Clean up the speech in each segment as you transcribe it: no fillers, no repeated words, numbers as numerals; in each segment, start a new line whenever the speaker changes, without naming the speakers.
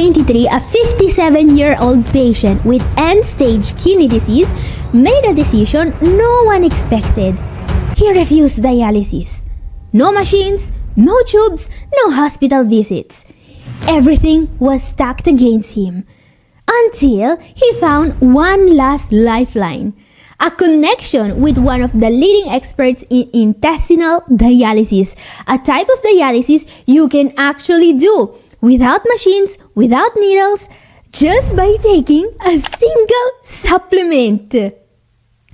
2023, a 57-year-old patient with end-stage kidney disease made a decision no one expected. He refused dialysis. No machines, no tubes, no hospital visits. Everything was stacked against him. Until he found one last lifeline. A connection with one of the leading experts in intestinal dialysis, a type of dialysis you can actually do without machines, without needles, just by taking a single supplement.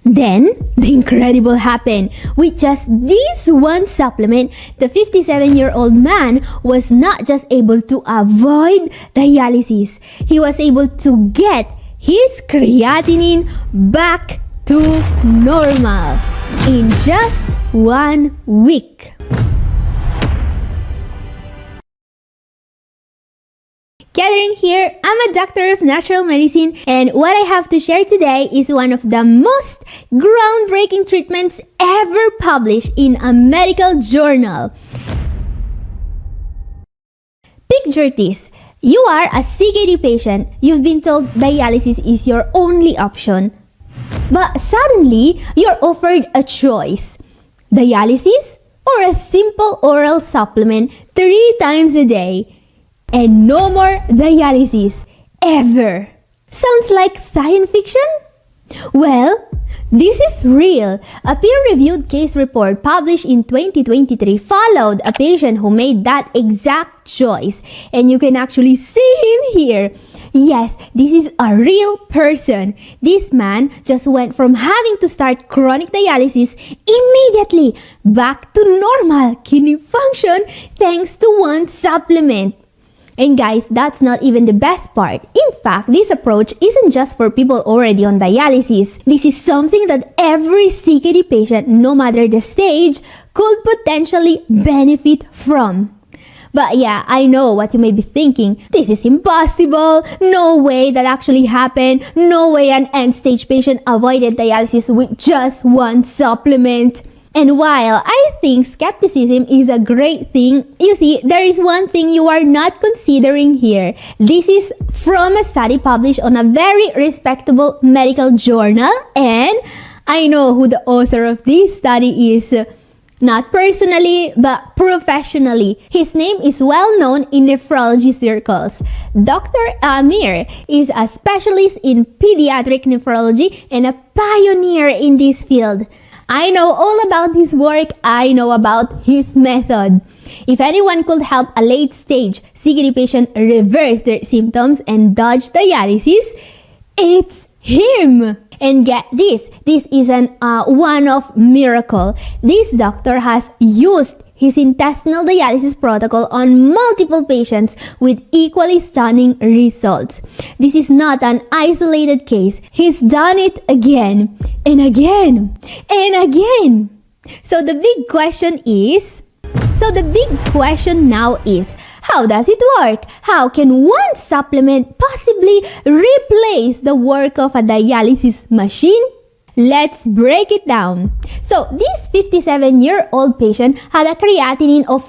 Then, the incredible happened. With just this one supplement, the 57-year-old man was not just able to avoid dialysis, he was able to get his creatinine back to normal in just 1 week. Catherine here, I'm a doctor of natural medicine, and what I have to share today is one of the most groundbreaking treatments ever published in a medical journal. Picture this. You are a CKD patient. You've been told dialysis is your only option. But suddenly, you're offered a choice. Dialysis or a simple oral supplement 3 times a day. And no more dialysis, ever. Sounds like science fiction? Well, this is real. A peer-reviewed case report published in 2023 followed a patient who made that exact choice. And you can actually see him here. Yes, this is a real person. This man just went from having to start chronic dialysis immediately back to normal kidney function thanks to one supplement. And guys, that's not even the best part. In fact, this approach isn't just for people already on dialysis. This is something that every CKD patient, no matter the stage, could potentially benefit from. But yeah, I know what you may be thinking. This is impossible. No way that actually happened. No way an end-stage patient avoided dialysis with just one supplement. And while I think skepticism is a great thing, you see, there is one thing you are not considering here. This is from a study published on a very respectable medical journal, and I know who the author of this study is. Not personally, but professionally. His name is well known in nephrology circles. Dr. Amir is a specialist in pediatric nephrology and a pioneer in this field. I know all about his work. I know about his method. If anyone could help a late-stage CKD patient reverse their symptoms and dodge dialysis, it's him. And get this is an one-off miracle. This doctor has used his intestinal dialysis protocol on multiple patients with equally stunning results. This is not an isolated case. He's done it again and again and again. So the big question now is, how does it work? How can one supplement possibly replace the work of a dialysis machine? Let's break it down. So this 57-year-old patient had a creatinine of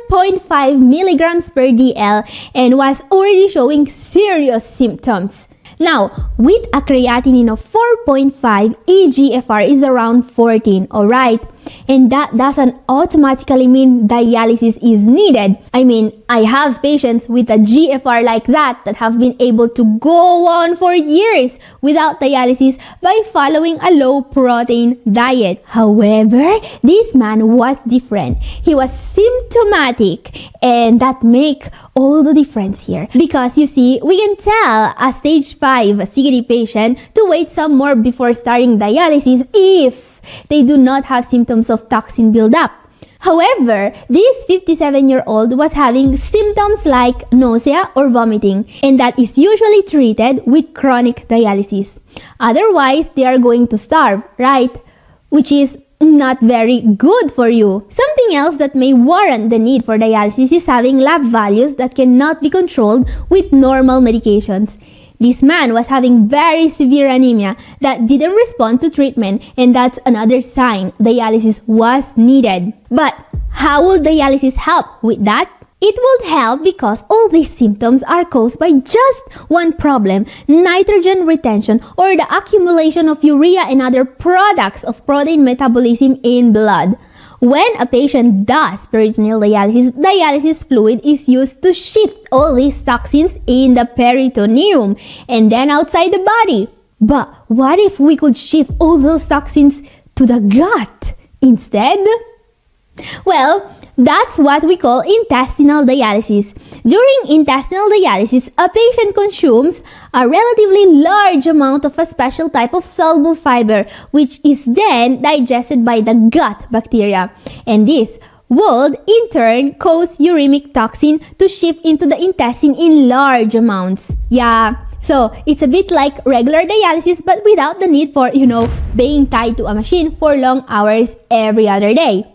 4.5 milligrams per DL and was already showing serious symptoms. Now, with a creatinine of 4.5, eGFR is around 14, alright? And that doesn't automatically mean dialysis is needed. I mean, I have patients with a GFR like that have been able to go on for years without dialysis by following a low-protein diet. However, this man was different. He was symptomatic, and that makes all the difference here. Because you see, we can tell a stage 5 CKD patient to wait some more before starting dialysis if they do not have symptoms of toxin buildup. However, this 57-year-old was having symptoms like nausea or vomiting, and that is usually treated with chronic dialysis. Otherwise, they are going to starve, right? Which is not very good for you. Something else that may warrant the need for dialysis is having lab values that cannot be controlled with normal medications. This man was having very severe anemia that didn't respond to treatment, and that's another sign dialysis was needed. But how will dialysis help with that? It would help because all these symptoms are caused by just one problem: nitrogen retention, or the accumulation of urea and other products of protein metabolism in blood. When a patient does peritoneal dialysis, dialysis fluid is used to shift all these toxins in the peritoneum and then outside the body. But what if we could shift all those toxins to the gut instead? Well, that's what we call intestinal dialysis. During intestinal dialysis, a patient consumes a relatively large amount of a special type of soluble fiber, which is then digested by the gut bacteria. And this would in turn cause uremic toxin to shift into the intestine in large amounts. Yeah, so it's a bit like regular dialysis, but without the need for, being tied to a machine for long hours every other day.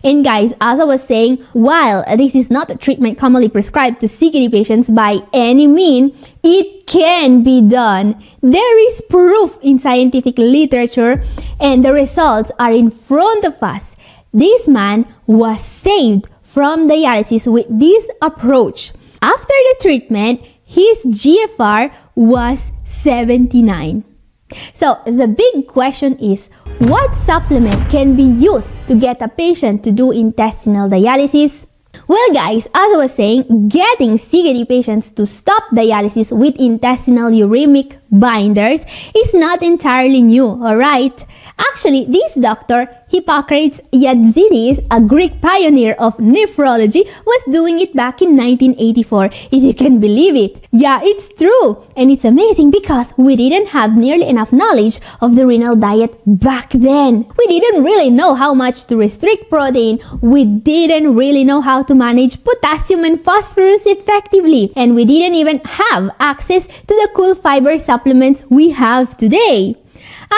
And guys, as I was saying, while this is not a treatment commonly prescribed to CKD patients by any means, it can be done. There is proof in scientific literature, and the results are in front of us. This man was saved from dialysis with this approach. After the treatment, his GFR was 79. So the big question is, what supplement can be used to get a patient to do intestinal dialysis? Well guys, as I was saying, getting CKD patients to stop dialysis with intestinal uremic binders is not entirely new, alright? Actually, this doctor, Hippocrates Yatzidis, a Greek pioneer of nephrology, was doing it back in 1984, if you can believe it. Yeah, it's true. And it's amazing because we didn't have nearly enough knowledge of the renal diet back then. We didn't really know how much to restrict protein. We didn't really know how to manage potassium and phosphorus effectively. And we didn't even have access to the cool fiber supplements we have today.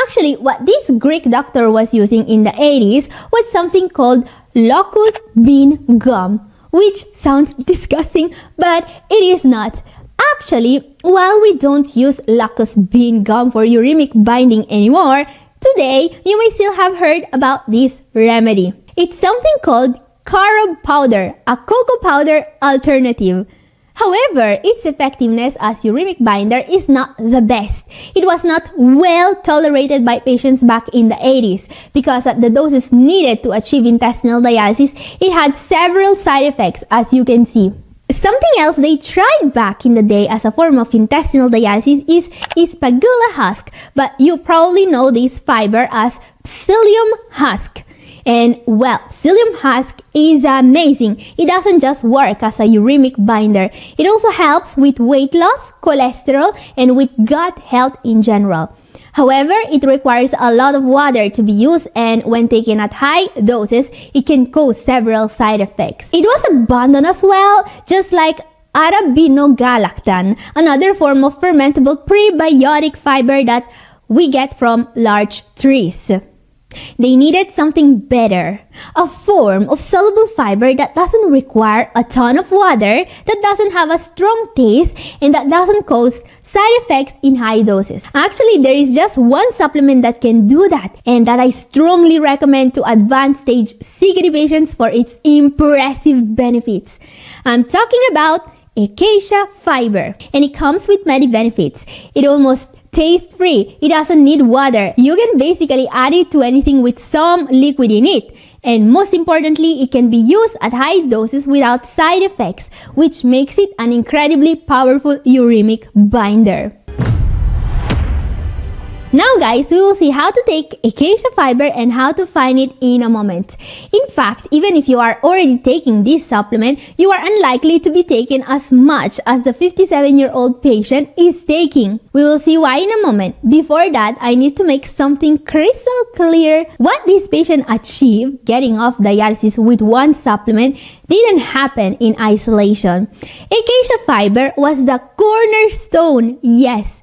Actually, what this Greek doctor was using in the 80s was something called locust bean gum, which sounds disgusting, but it is not. Actually, while we don't use locust bean gum for uremic binding anymore, today you may still have heard about this remedy. It's something called carob powder, a cocoa powder alternative. However, its effectiveness as uremic binder is not the best. It was not well tolerated by patients back in the 80s because at the doses needed to achieve intestinal dialysis, it had several side effects, as you can see. Something else they tried back in the day as a form of intestinal dialysis is Ispagula husk, but you probably know this fiber as psyllium husk. And well, psyllium husk is amazing. It doesn't just work as a uremic binder. It also helps with weight loss, cholesterol, and with gut health in general. However, it requires a lot of water to be used, and when taken at high doses, it can cause several side effects. It was abandoned as well, just like arabinogalactan, another form of fermentable prebiotic fiber that we get from large trees. They needed something better, a form of soluble fiber that doesn't require a ton of water, that doesn't have a strong taste, and that doesn't cause side effects in high doses. Actually, there is just one supplement that can do that, and that I strongly recommend to advanced stage CKD patients for its impressive benefits. I'm talking about acacia fiber, and it comes with many benefits. It almost taste free. It doesn't need water. You can basically add it to anything with some liquid in it. And most importantly, it can be used at high doses without side effects, which makes it an incredibly powerful uremic binder. Now guys, we will see how to take acacia fiber and how to find it in a moment. In fact, even if you are already taking this supplement, you are unlikely to be taking as much as the 57-year-old patient is taking. We will see why in a moment. Before that, I need to make something crystal clear. What this patient achieved, getting off dialysis with one supplement, didn't happen in isolation. Acacia fiber was the cornerstone, yes.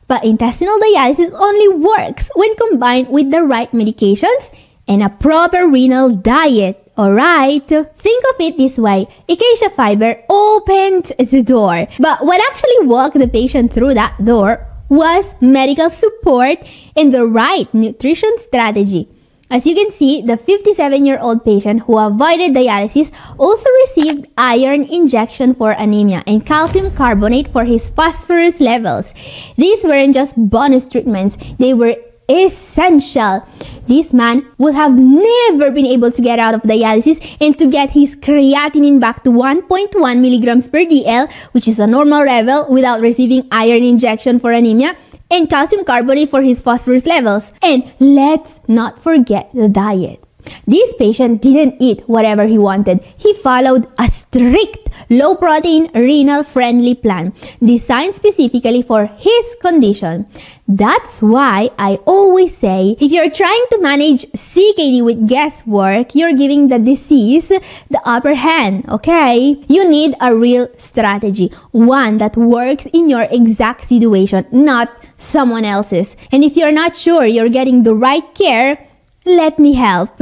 But intestinal dialysis only works when combined with the right medications and a proper renal diet. Alright? Think of it this way. Acacia fiber opened the door. But what actually walked the patient through that door was medical support and the right nutrition strategy. As you can see, the 57-year-old patient who avoided dialysis also received iron injection for anemia and calcium carbonate for his phosphorus levels. These weren't just bonus treatments, they were essential. This man would have never been able to get out of dialysis and to get his creatinine back to 1.1 milligrams per DL, which is a normal level, without receiving iron injection for anemia and calcium carbonate for his phosphorus levels. And let's not forget the diet. This patient didn't eat whatever he wanted. He followed a strict, low-protein, renal-friendly plan designed specifically for his condition. That's why I always say, if you're trying to manage CKD with guesswork, you're giving the disease the upper hand, okay? You need a real strategy, one that works in your exact situation, not someone else's. And if you're not sure you're getting the right care, let me help.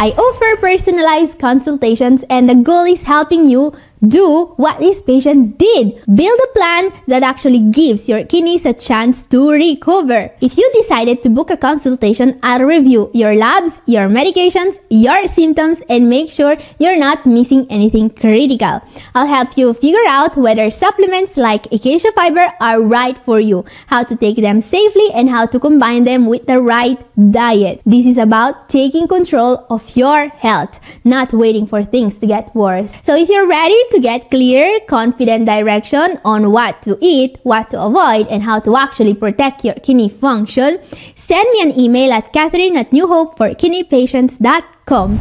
I offer personalized consultations, and the goal is helping you do what this patient did. Build a plan that actually gives your kidneys a chance to recover. If you decided to book a consultation, I'll review your labs, your medications, your symptoms, and make sure you're not missing anything critical. I'll help you figure out whether supplements like ESRD are right for you, how to take them safely, and how to combine them with the right diet. This is about taking control of your health, not waiting for things to get worse. So if you're ready to get clear, confident direction on what to eat, what to avoid, and how to actually protect your kidney function, send me an email at catherine@newhopeforkidneypatients.com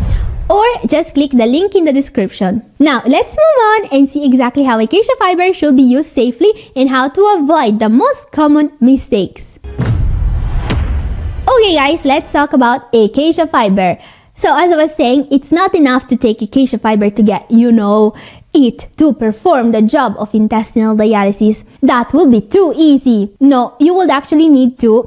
or just click the link in the description. Now, let's move on and see exactly how ESRD should be used safely and how to avoid the most common mistakes. Okay guys, let's talk about ESRD. So as I was saying, it's not enough to take ESRD to get, it to perform the job of intestinal dialysis. That would be too easy. No, you would actually need to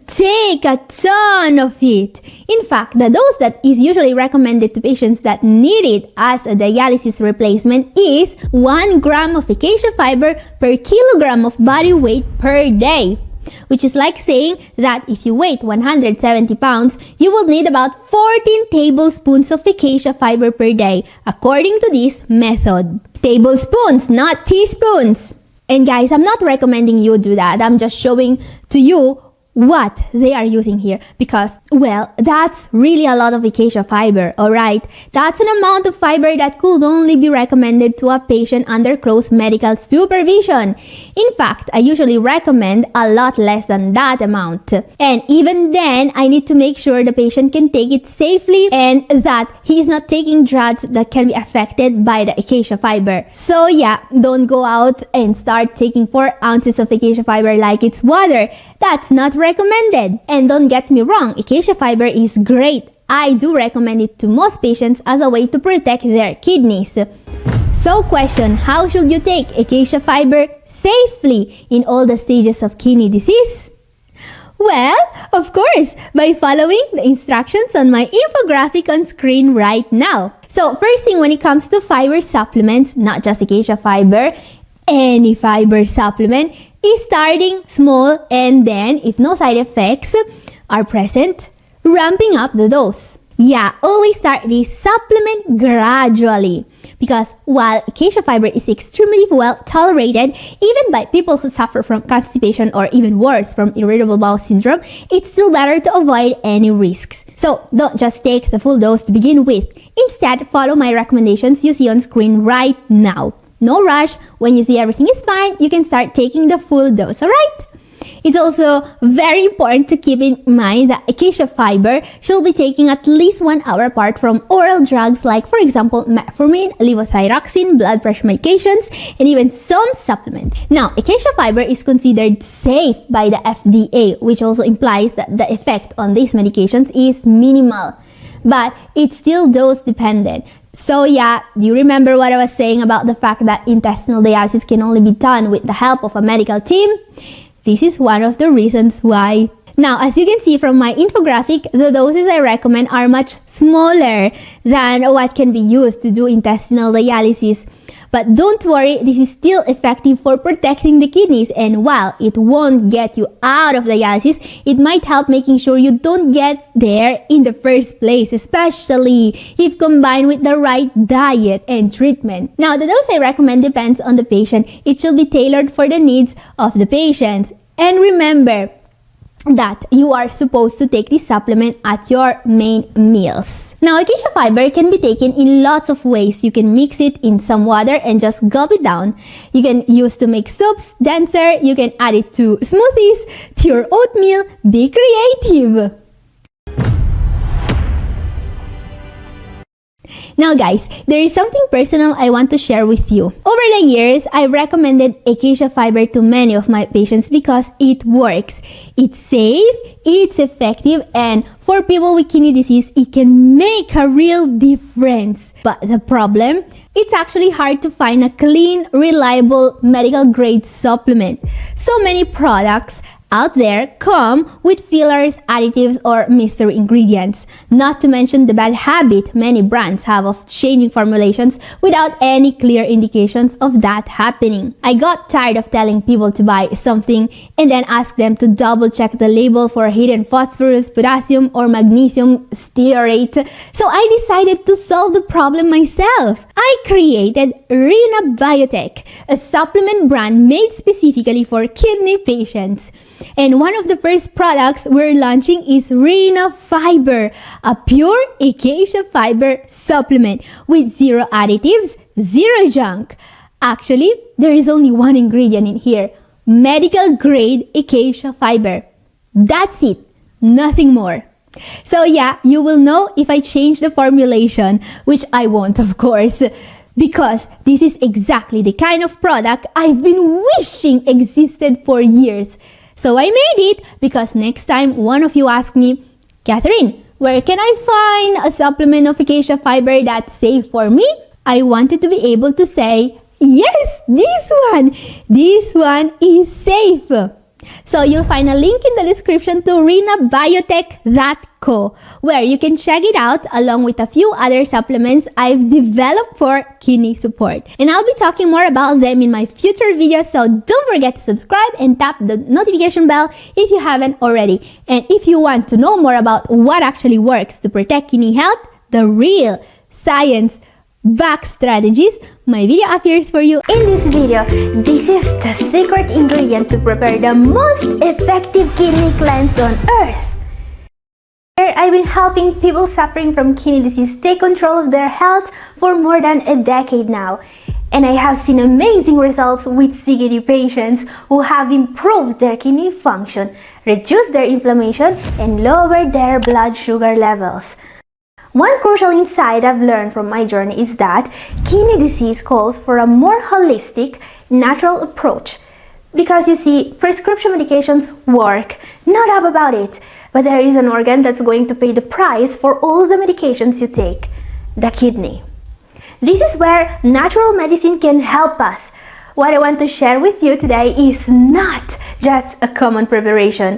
take a ton of it. In fact, the dose that is usually recommended to patients that need it as a dialysis replacement is 1 gram of ESRD per kilogram of body weight per day. Which is like saying that if you weigh 170 pounds, you will need about 14 tablespoons of ESRD per day, according to this method. Tablespoons, not teaspoons. And guys, I'm not recommending you do that. I'm just showing to you what they are using here because, well, that's really a lot of ESRD, alright? That's an amount of fiber that could only be recommended to a patient under close medical supervision. In fact, I usually recommend a lot less than that amount. And even then, I need to make sure the patient can take it safely and that he is not taking drugs that can be affected by the ESRD. So yeah, don't go out and start taking 4 ounces of ESRD like it's water. That's not recommended. And don't get me wrong, ESRD is great. I do recommend it to most patients as a way to protect their kidneys. So question, how should you take ESRD safely in all the stages of kidney disease? Well, of course, by following the instructions on my infographic on screen right now. So first thing, when it comes to fiber supplements, not just ESRD, any fiber supplement, is starting small and then, if no side effects are present, ramping up the dose. Yeah, always start this supplement gradually because while ESRD is extremely well tolerated, even by people who suffer from constipation or even worse from irritable bowel syndrome, it's still better to avoid any risks. So don't just take the full dose to begin with. Instead, follow my recommendations you see on screen right now. No rush. When you see everything is fine, you can start taking the full dose, alright? It's also very important to keep in mind that ESRD should be taken at least 1 hour apart from oral drugs like, for example, metformin, levothyroxine, blood pressure medications, and even some supplements. Now, ESRD is considered safe by the FDA, which also implies that the effect on these medications is minimal. But it's still dose dependent. So yeah, do you remember what I was saying about the fact that intestinal dialysis can only be done with the help of a medical team? This is one of the reasons why. Now, as you can see from my infographic, the doses I recommend are much smaller than what can be used to do intestinal dialysis. But don't worry, this is still effective for protecting the kidneys, and while it won't get you out of dialysis, it might help making sure you don't get there in the first place, especially if combined with the right diet and treatment. Now, the dose I recommend depends on the patient. It should be tailored for the needs of the patient. And remember that you are supposed to take this supplement at your main meals. Now, acacia fiber can be taken in lots of ways. You can mix it in some water and just gulp it down. You can use to make soups denser. You can add it to smoothies, to your oatmeal. Be creative. Now guys, there is something personal I want to share with you. Over the years, I recommended acacia fiber to many of my patients because it works. It's safe, it's effective, and for people with kidney disease, it can make a real difference. But the problem? It's actually hard to find a clean, reliable, medical grade supplement. So many products out there come with fillers, additives, or mystery ingredients. Not to mention the bad habit many brands have of changing formulations without any clear indications of that happening. I got tired of telling people to buy something and then ask them to double check the label for hidden phosphorus, potassium, or magnesium stearate. So I decided to solve the problem myself. I created renaBIOTEC, a supplement brand made specifically for kidney patients. And one of the first products we're launching is renaFIBER, a pure acacia fiber supplement with zero additives, zero junk. Actually, there is only one ingredient in here: medical grade acacia fiber. That's it, nothing more. So yeah, you will know if I change the formulation, which I won't, of course, because this is exactly the kind of product I've been wishing existed for years. So I made it because next time one of you asks me, Catherine, where can I find a supplement of acacia fiber that's safe for me? I wanted to be able to say, yes, this one is safe. So you'll find a link in the description to renaBIOTEC.co, where you can check it out along with a few other supplements I've developed for kidney support. And I'll be talking more about them in my future videos, so don't forget to subscribe and tap the notification bell if you haven't already. And if you want to know more about what actually works to protect kidney health, the real science back strategies, my video appears for you in this video. This is the secret ingredient to prepare the most effective kidney cleanse on earth. I've been helping people suffering from kidney disease take control of their health for more than a decade now. And I have seen amazing results with CKD patients who have improved their kidney function, reduced their inflammation, and lowered their blood sugar levels. One crucial insight I've learned from my journey is that kidney disease calls for a more holistic, natural approach. Because you see, prescription medications work, no doubt about it, but there is an organ that's going to pay the price for all the medications you take: the kidney. This is where natural medicine can help us. What I want to share with you today is not just a common preparation.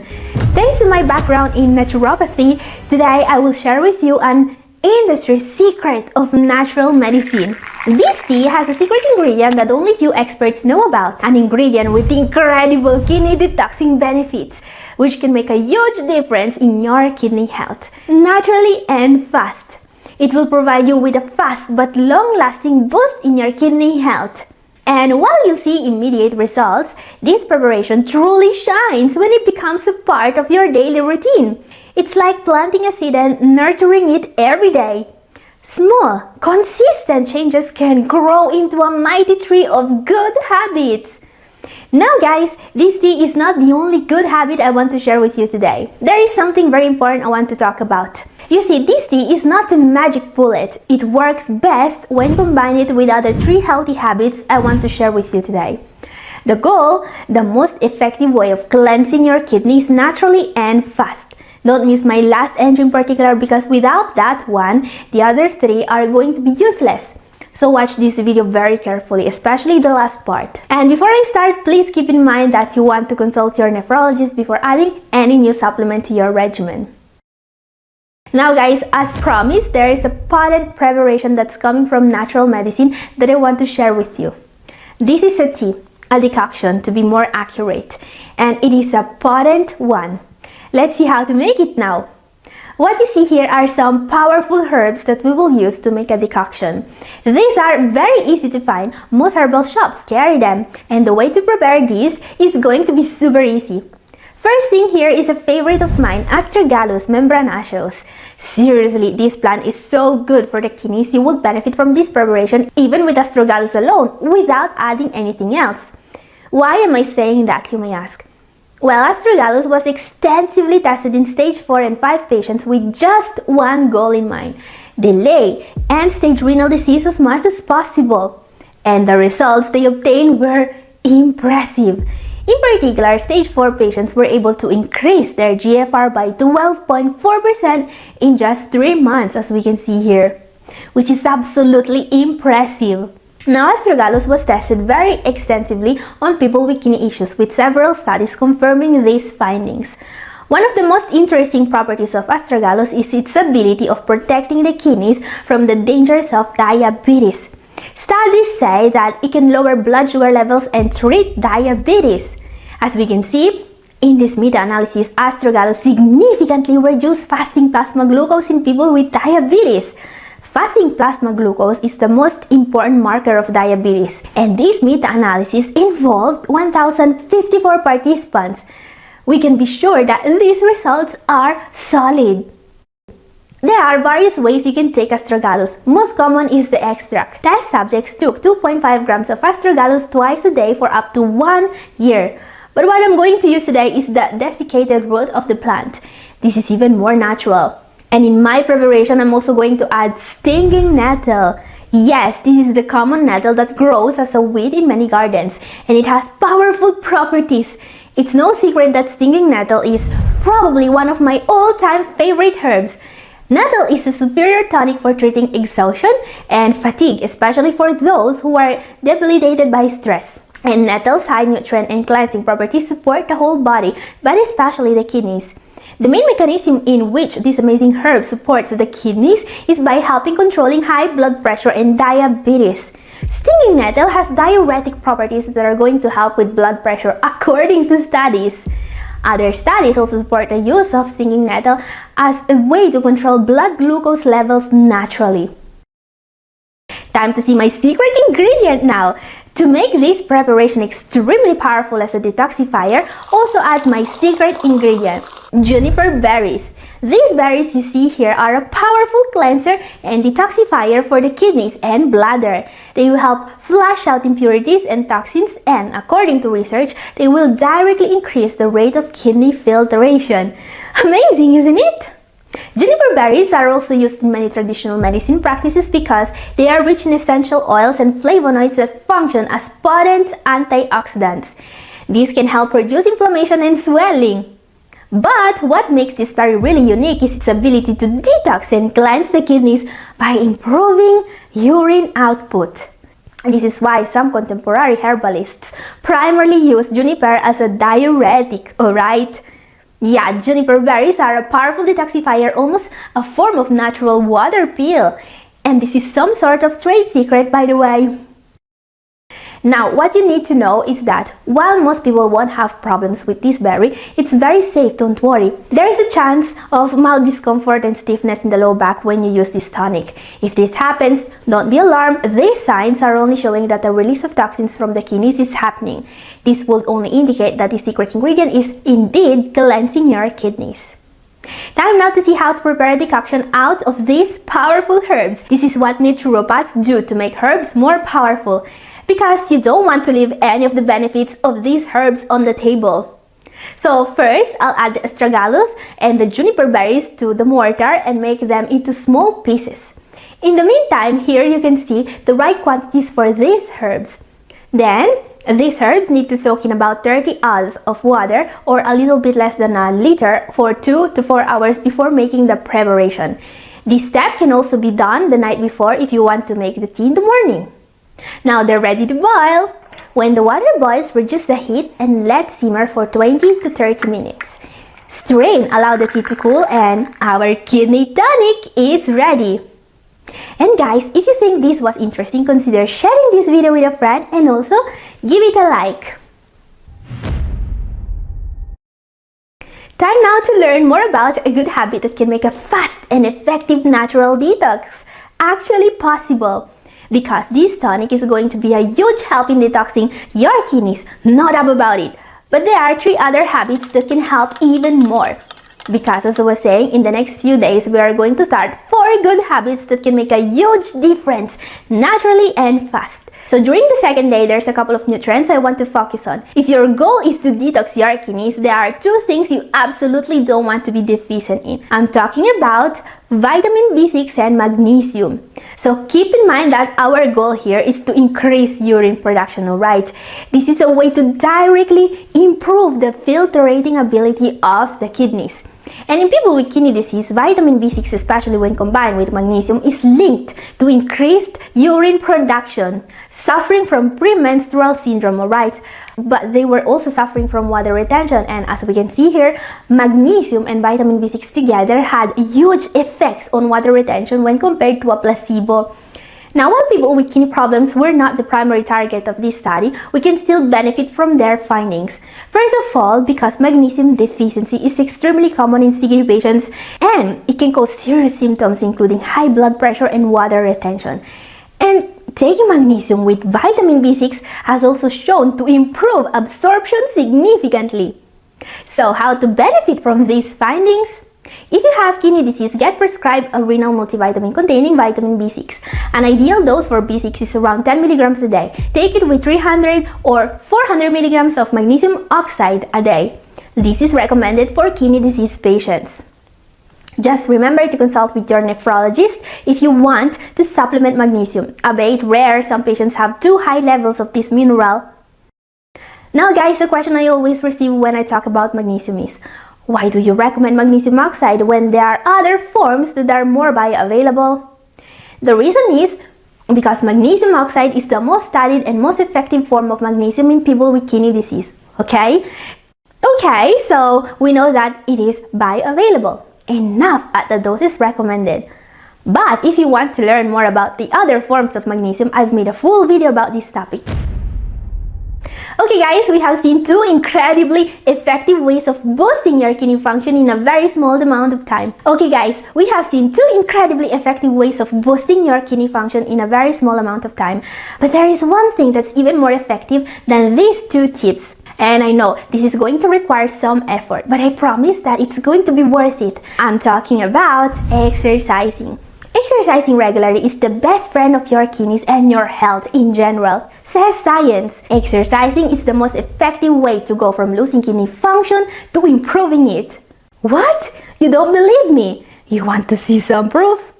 Thanks to my background in naturopathy, today I will share with you an industry secret of natural medicine. This tea has a secret ingredient that only few experts know about, an ingredient with incredible kidney detoxing benefits, which can make a huge difference in your kidney health, naturally and fast. It will provide you with a fast but long-lasting boost in your kidney health. And while you'll see immediate results, this preparation truly shines when it becomes a part of your daily routine. It's like planting a seed and nurturing it every day. Small, consistent changes can grow into a mighty tree of good habits. Now guys, this tea is not the only good habit I want to share with you today. There is something very important I want to talk about. You see, this tea is not a magic bullet. It works best when combined with other 3 healthy habits I want to share with you today. The goal, the most effective way of cleansing your kidneys naturally and fast. Don't miss my last entry in particular, because without that one, the other 3 are going to be useless. So watch this video very carefully, especially the last part. And before I start, please keep in mind that you want to consult your nephrologist before adding any new supplement to your regimen. Now guys, as promised, there is a potent preparation that's coming from natural medicine that I want to share with you. This is a tea, a decoction to be more accurate, and it is a potent one. Let's see how to make it now. What you see here are some powerful herbs that we will use to make a decoction. These are very easy to find. Most herbal shops carry them, and the way to prepare this is going to be super easy. First thing here is a favorite of mine, Astragalus membranaceus. Seriously, this plant is so good for the kidneys. You will benefit from this preparation even with Astragalus alone, without adding anything else. Why am I saying that, you may ask? Well, Astragalus was extensively tested in stage 4 and 5 patients with just one goal in mind: delay end-stage renal disease as much as possible. And the results they obtained were impressive. In particular, stage 4 patients were able to increase their GFR by 12.4% in just 3 months, as we can see here, which is absolutely impressive. Now, Astragalus was tested very extensively on people with kidney issues, with several studies confirming these findings. One of the most interesting properties of Astragalus is its ability of protecting the kidneys from the dangers of diabetes. Studies say that it can lower blood sugar levels and treat diabetes. As we can see, in this meta-analysis, Astragalus significantly reduced fasting plasma glucose in people with diabetes. Fasting plasma glucose is the most important marker of diabetes, and this meta-analysis involved 1,054 participants. We can be sure that these results are solid. There are various ways you can take Astragalus. Most common is the extract. Test subjects took 2.5 grams of Astragalus twice a day for up to 1 year. But what I'm going to use today is the desiccated root of the plant. This is even more natural. And in my preparation, I'm also going to add stinging nettle. Yes, this is the common nettle that grows as a weed in many gardens, and it has powerful properties. It's no secret that stinging nettle is probably one of my all-time favorite herbs. Nettle is a superior tonic for treating exhaustion and fatigue, especially for those who are debilitated by stress. And nettle's high nutrient and cleansing properties support the whole body, but especially the kidneys. The main mechanism in which this amazing herb supports the kidneys is by helping controlling high blood pressure and diabetes. Stinging nettle has diuretic properties that are going to help with blood pressure, according to studies. Other studies also support the use of stinging nettle as a way to control blood glucose levels naturally. Time to see my secret ingredient now. To make this preparation extremely powerful as a detoxifier, also add my secret ingredient, juniper berries. These berries you see here are a powerful cleanser and detoxifier for the kidneys and bladder. They will help flush out impurities and toxins, and according to research, they will directly increase the rate of kidney filtration. Amazing, isn't it? Juniper berries are also used in many traditional medicine practices because they are rich in essential oils and flavonoids that function as potent antioxidants. These can help reduce inflammation and swelling. But what makes this berry really unique is its ability to detox and cleanse the kidneys by improving urine output. This is why some contemporary herbalists primarily use juniper as a diuretic, alright? Yeah, juniper berries are a powerful detoxifier, almost a form of natural water pill. And this is some sort of trade secret, by the way. Now, what you need to know is that while most people won't have problems with this berry, it's very safe, don't worry. There is a chance of mild discomfort and stiffness in the low back when you use this tonic. If this happens, don't be alarmed. These signs are only showing that the release of toxins from the kidneys is happening. This will only indicate that the secret ingredient is indeed cleansing your kidneys. Time now to see how to prepare a decoction out of these powerful herbs. This is what naturopaths do to make herbs more powerful, because you don't want to leave any of the benefits of these herbs on the table. So first, I'll add the astragalus and the juniper berries to the mortar and make them into small pieces. In the meantime, here you can see the right quantities for these herbs. Then, these herbs need to soak in about 30 oz of water or a little bit less than a liter for 2 to 4 hours before making the preparation. This step can also be done the night before if you want to make the tea in the morning. Now they're ready to boil. When the water boils, reduce the heat and let simmer for 20 to 30 minutes. Strain, allow the tea to cool, and our kidney tonic is ready. And guys, if you think this was interesting, consider sharing this video with a friend and also give it a like. Time now to learn more about a good habit that can make a fast and effective natural detox actually possible. Because this tonic is going to be a huge help in detoxing your kidneys, no doubt about it. But there are 3 other habits that can help even more. Because as I was saying, in the next few days, we are going to start 4 good habits that can make a huge difference naturally and fast. So during the second day, there's a couple of nutrients I want to focus on. If your goal is to detox your kidneys, there are 2 things you absolutely don't want to be deficient in. I'm talking about vitamin B6 and magnesium. So keep in mind that our goal here is to increase urine production, alright? This is a way to directly improve the filterating ability of the kidneys. And in people with kidney disease, vitamin B6, especially when combined with magnesium, is linked to increased urine production, suffering from premenstrual syndrome, alright? But they were also suffering from water retention, and as we can see here, magnesium and vitamin B6 together had huge effects on water retention when compared to a placebo. Now, while people with kidney problems were not the primary target of this study, we can still benefit from their findings. First of all, because magnesium deficiency is extremely common in CKD patients and it can cause serious symptoms including high blood pressure and water retention. And taking magnesium with vitamin B6 has also shown to improve absorption significantly. So, how to benefit from these findings? If you have kidney disease, get prescribed a renal multivitamin containing vitamin B6. An ideal dose for B6 is around 10 milligrams a day. Take it with 300 or 400 milligrams of magnesium oxide a day. This is recommended for kidney disease patients. Just remember to consult with your nephrologist if you want to supplement magnesium. Albeit rare, some patients have too high levels of this mineral. Now guys, the question I always receive when I talk about magnesium is, why do you recommend magnesium oxide when there are other forms that are more bioavailable? The reason is because magnesium oxide is the most studied and most effective form of magnesium in people with kidney disease. Okay, so we know that it is bioavailable, enough at the doses recommended. But if you want to learn more about the other forms of magnesium, I've made a full video about this topic. Okay guys, we have seen 2 incredibly effective ways of boosting your kidney function in a very small amount of time. Okay guys, we have seen 2 incredibly effective ways of boosting your kidney function in a very small amount of time. But there is one thing that's even more effective than these 2 tips. And I know this is going to require some effort, but I promise that it's going to be worth it. I'm talking about exercising. Exercising regularly is the best friend of your kidneys and your health in general. Says science. Exercising is the most effective way to go from losing kidney function to improving it. What? You don't believe me? You want to see some proof?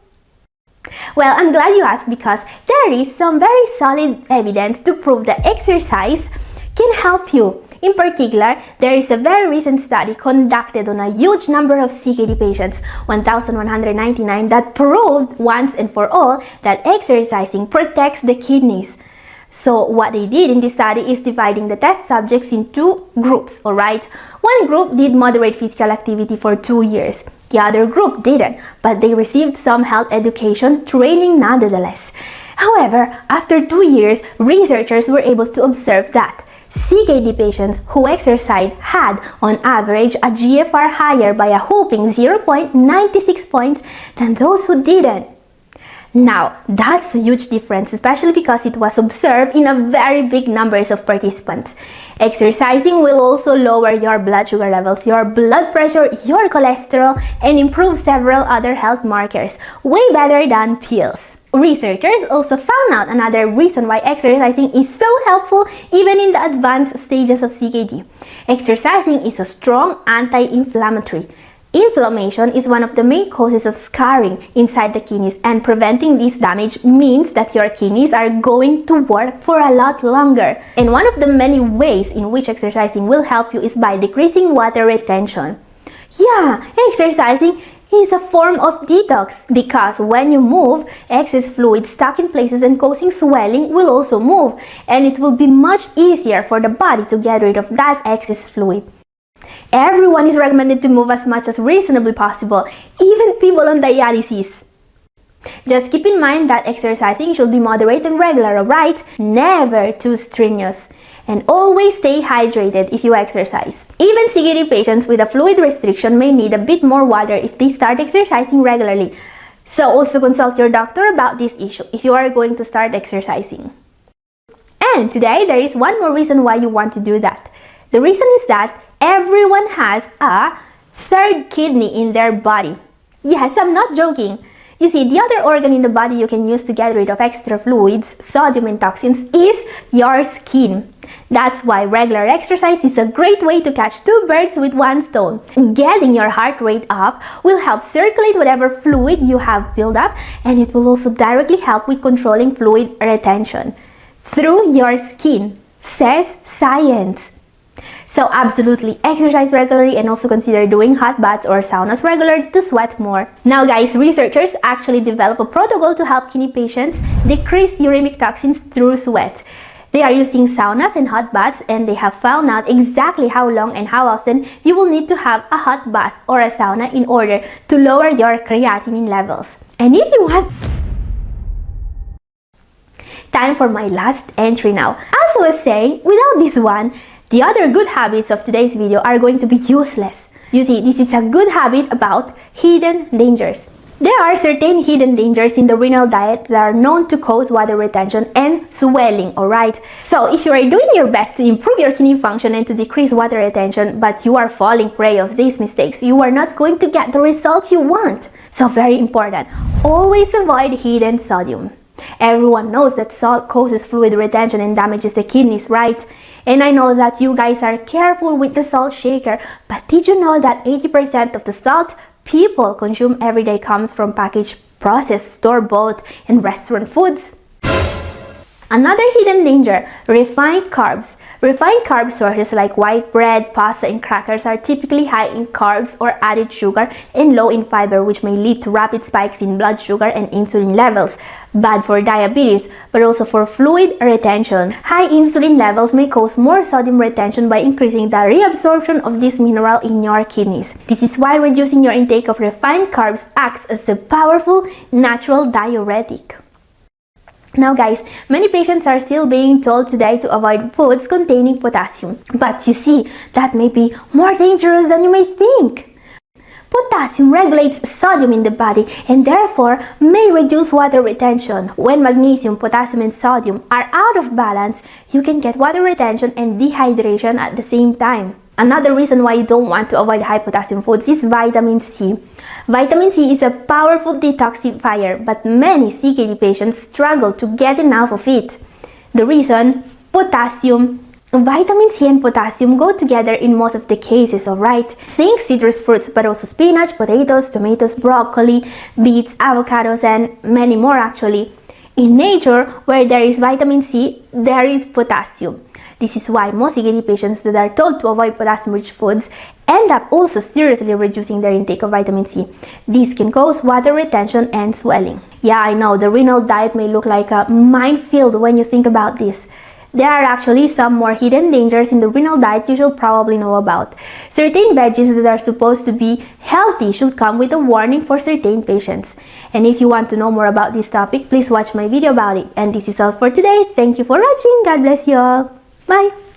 Well, I'm glad you asked because there is some very solid evidence to prove that exercise can help you. In particular, there is a very recent study conducted on a huge number of CKD patients, 1,199, that proved once and for all that exercising protects the kidneys. So what they did in this study is dividing the test subjects in 2 groups, alright? One group did moderate physical activity for 2 years. The other group didn't, but they received some health education training nonetheless. However, after 2 years, researchers were able to observe that CKD patients who exercised had, on average, a GFR higher by a whopping 0.96 points than those who didn't. Now, that's a huge difference, especially because it was observed in a very big numbers of participants. Exercising will also lower your blood sugar levels, your blood pressure, your cholesterol, and improve several other health markers, way better than pills. Researchers also found out another reason why exercising is so helpful even in the advanced stages of CKD. Exercising is a strong anti-inflammatory. Inflammation is one of the main causes of scarring inside the kidneys, and preventing this damage means that your kidneys are going to work for a lot longer. And one of the many ways in which exercising will help you is by decreasing water retention. Yeah, exercising is a form of detox because when you move, excess fluid stuck in places and causing swelling will also move, and it will be much easier for the body to get rid of that excess fluid. Everyone is recommended to move as much as reasonably possible, even people on dialysis. Just keep in mind that exercising should be moderate and regular, alright? Never too strenuous. And always stay hydrated if you exercise. Even CKD patients with a fluid restriction may need a bit more water if they start exercising regularly. So also consult your doctor about this issue if you are going to start exercising. And today there is one more reason why you want to do that. The reason is that everyone has a third kidney in their body. Yes, I'm not joking. You see, the other organ in the body you can use to get rid of extra fluids, sodium and toxins is your skin. That's why regular exercise is a great way to catch two birds with one stone. Getting your heart rate up will help circulate whatever fluid you have built up, and it will also directly help with controlling fluid retention through your skin, says science. So absolutely exercise regularly, and also consider doing hot baths or saunas regularly to sweat more. Now guys, researchers actually developed a protocol to help kidney patients decrease uremic toxins through sweat. They are using saunas and hot baths, and they have found out exactly how long and how often you will need to have a hot bath or a sauna in order to lower your creatinine levels. And if you want... Time for my last entry now. As I was saying, without this one, the other good habits of today's video are going to be useless. You see, this is a good habit about hidden dangers. There are certain hidden dangers in the renal diet that are known to cause water retention and swelling, alright? So if you are doing your best to improve your kidney function and to decrease water retention, but you are falling prey of these mistakes, you are not going to get the results you want. So very important, always avoid hidden sodium. Everyone knows that salt causes fluid retention and damages the kidneys, right? And I know that you guys are careful with the salt shaker, but did you know that 80% of the salt people consume every day comes from packaged, processed, store-bought, and restaurant foods? Another hidden danger, refined carbs. Refined carb sources like white bread, pasta, and crackers are typically high in carbs or added sugar and low in fiber, which may lead to rapid spikes in blood sugar and insulin levels. Bad for diabetes, but also for fluid retention. High insulin levels may cause more sodium retention by increasing the reabsorption of this mineral in your kidneys. This is why reducing your intake of refined carbs acts as a powerful natural diuretic. Now guys, many patients are still being told today to avoid foods containing potassium. But you see, that may be more dangerous than you may think. Potassium regulates sodium in the body and therefore may reduce water retention. When magnesium, potassium, and sodium are out of balance, you can get water retention and dehydration at the same time. Another reason why you don't want to avoid high potassium foods is vitamin C. Vitamin C is a powerful detoxifier, but many CKD patients struggle to get enough of it. The reason? Potassium. Vitamin C and potassium go together in most of the cases, alright? Think citrus fruits, but also spinach, potatoes, tomatoes, broccoli, beets, avocados, and many more actually. In nature, where there is vitamin C, there is potassium. This is why most CKD patients that are told to avoid potassium-rich foods end up also seriously reducing their intake of vitamin C. This can cause water retention and swelling. Yeah, I know, the renal diet may look like a minefield when you think about this. There are actually some more hidden dangers in the renal diet you should probably know about. Certain veggies that are supposed to be healthy should come with a warning for certain patients. And if you want to know more about this topic, please watch my video about it. And this is all for today. Thank you for watching. God bless you all. Bye!